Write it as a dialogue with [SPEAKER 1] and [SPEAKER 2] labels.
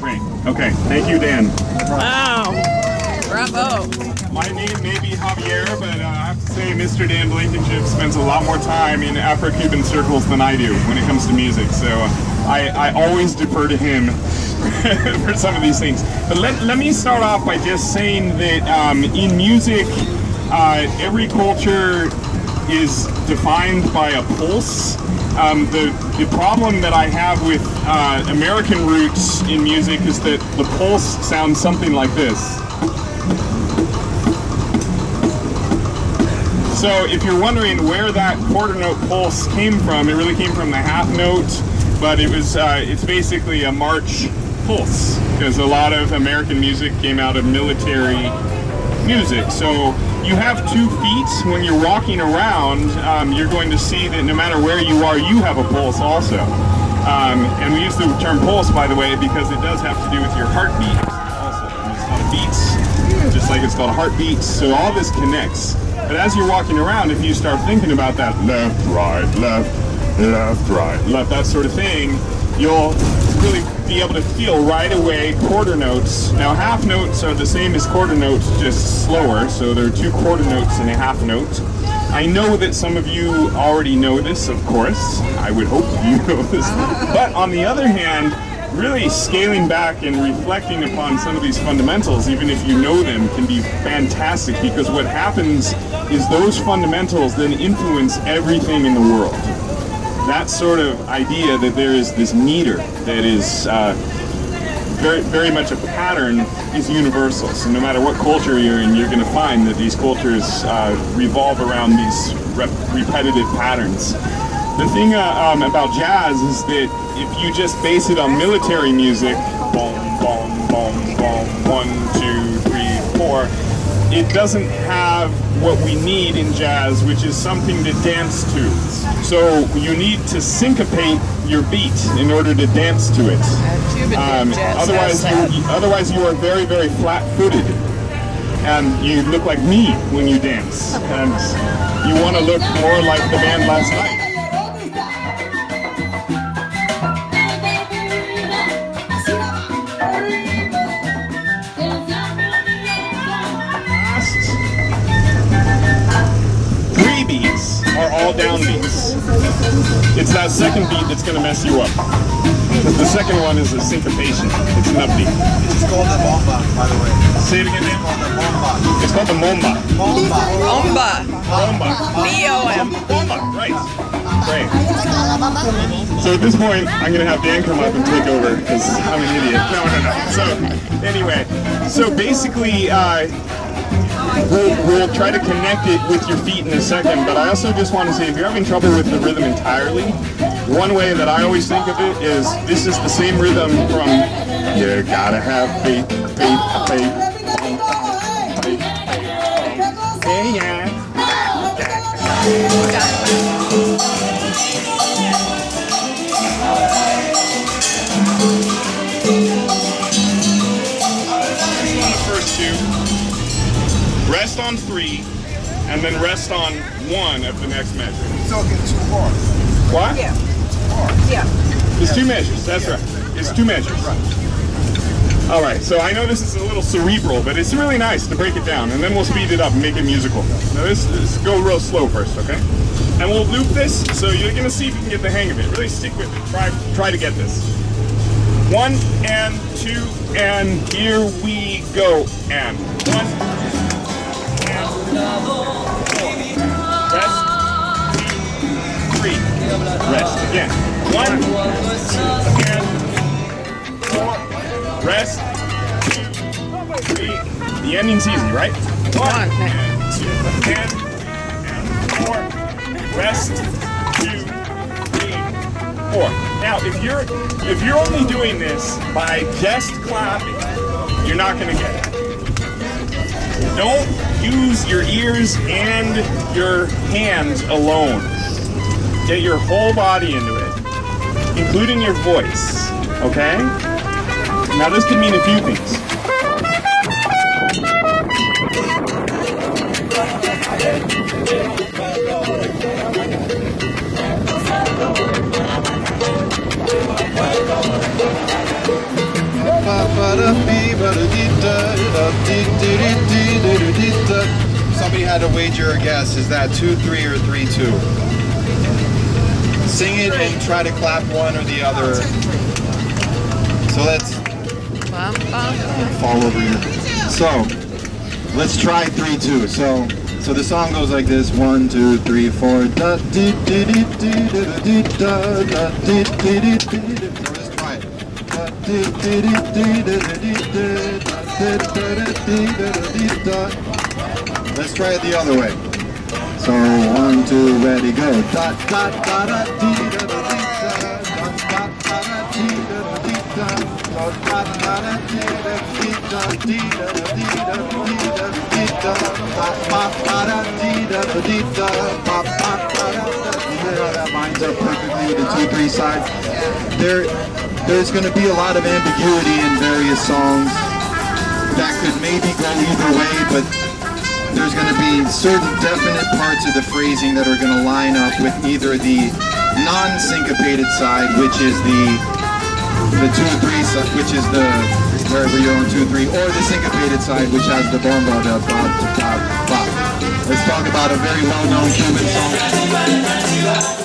[SPEAKER 1] Great. Okay. Thank you, Dan.
[SPEAKER 2] Wow. Bravo.
[SPEAKER 1] My name may be Javier, but I have to say Mr. Dan Blankinship spends a lot more time in Afro-Cuban circles than I do when it comes to music. So I always defer to him for some of these things. But let me start off by just saying that in music, every culture is defined by a pulse. The problem that I have with American roots in music is that the pulse sounds something like this. So if you're wondering where that quarter note pulse came from, it really came from the half note, but it's basically a march pulse, because a lot of American music came out of military music. So you have 2 feet. When you're walking around, you're going to see that no matter where you are, you have a pulse also. And we use the term pulse, by the way, because it does have to do with your heartbeat also. It's called beats, just like it's called heartbeats. So all this connects. But as you're walking around, if you start thinking about that left, right, left, that sort of thing, you'll really be able to feel right away quarter notes. Now half notes are the same as quarter notes, just slower, so there are 2 quarter notes and a half note. I know that some of you already know this, of course. I would hope you know this. But on the other hand, really scaling back and reflecting upon some of these fundamentals, even if you know them, can be fantastic, because what happens is those fundamentals then influence everything in the world. That sort of idea that there is this meter that is very, very much a pattern is universal. So no matter what culture you're in, you're going to find that these cultures revolve around these repetitive patterns. The thing about jazz is that if you just base it on military music, boom, boom, boom, boom, 1, 2, 3, 4, it doesn't have what we need in jazz, which is something to dance to. So you need to syncopate your beat in order to dance to it. Otherwise you are very, very flat-footed. And you look like me when you dance. And you want to look more like the band last night. Are all down beats. It's that second beat that's going to mess you up. The second one is a syncopation. It's an upbeat.
[SPEAKER 3] It's called the bomba, by the way.
[SPEAKER 1] Say it again, Dan.
[SPEAKER 3] It's called the bomba.
[SPEAKER 1] It's called the momba.
[SPEAKER 2] Bomba.
[SPEAKER 1] B-O-M. Bomba, right. Great. So at this point, I'm going to have Dan come up and take over, because I'm an idiot. No. So, anyway. So basically, we'll try to connect it with your feet in a second, but I also just want to say, if you're having trouble with the rhythm entirely, one way that I always think of it is, this is the same rhythm from you gotta have faith, faith, faith, faith, faith, yeah. and then rest on one of the next measure.
[SPEAKER 4] So get 2 bars.
[SPEAKER 1] What?
[SPEAKER 2] Yeah. Yeah.
[SPEAKER 1] It's 2 measures, that's right. It's 2 measures. All right, so I know this is a little cerebral, but it's really nice to break it down, and then we'll speed it up and make it musical. Now this go real slow first, okay? And we'll loop this, so you're gonna see if you can get the hang of it. Really stick with it, try to get this. 1 and 2, and here we go, and 1, and 4, rest, 2, 3, rest, again, 1, and 4, rest, 2, 3, the ending's easy, right? 1, and 2, and 4, rest, 2, 3, 4. Now, if you're only doing this by just clapping, you're not going to get it. Don't use your ears and your hands alone. Get your whole body into it, including your voice, okay? Now, this could mean a few things.
[SPEAKER 3] Somebody had to wager a guess. Is that 2-3 or 3-2? Sing it and try to clap one or the other. So let's fall over here. So let's try 3-2. So the song goes like this: 1, 2, 3, 4. Da dee dee dee dee dee da da dee dee dee dee. So let's try it. Da dee dee dee dee dee dee da. Let's try it the other way. So 1, 2, ready, go. Da da da da dee da da dee da. Da da da da dee da da dee da. Da da da da dee da dee da dee da dee da dee da dee da. Pa pa pa da dee da dee da. Pa pa pa da. You hear how that lines up perfectly with the 2-3 side? There's going to be a lot of ambiguity in various songs that could maybe go either way, but there's going to be certain definite parts of the phrasing that are going to line up with either the non-syncopated side, which is the 2-3 side, which is the wherever you're on 2-3, or the syncopated side, which has the bomba da ba ba ba. Let's talk about a very well-known Cuban song.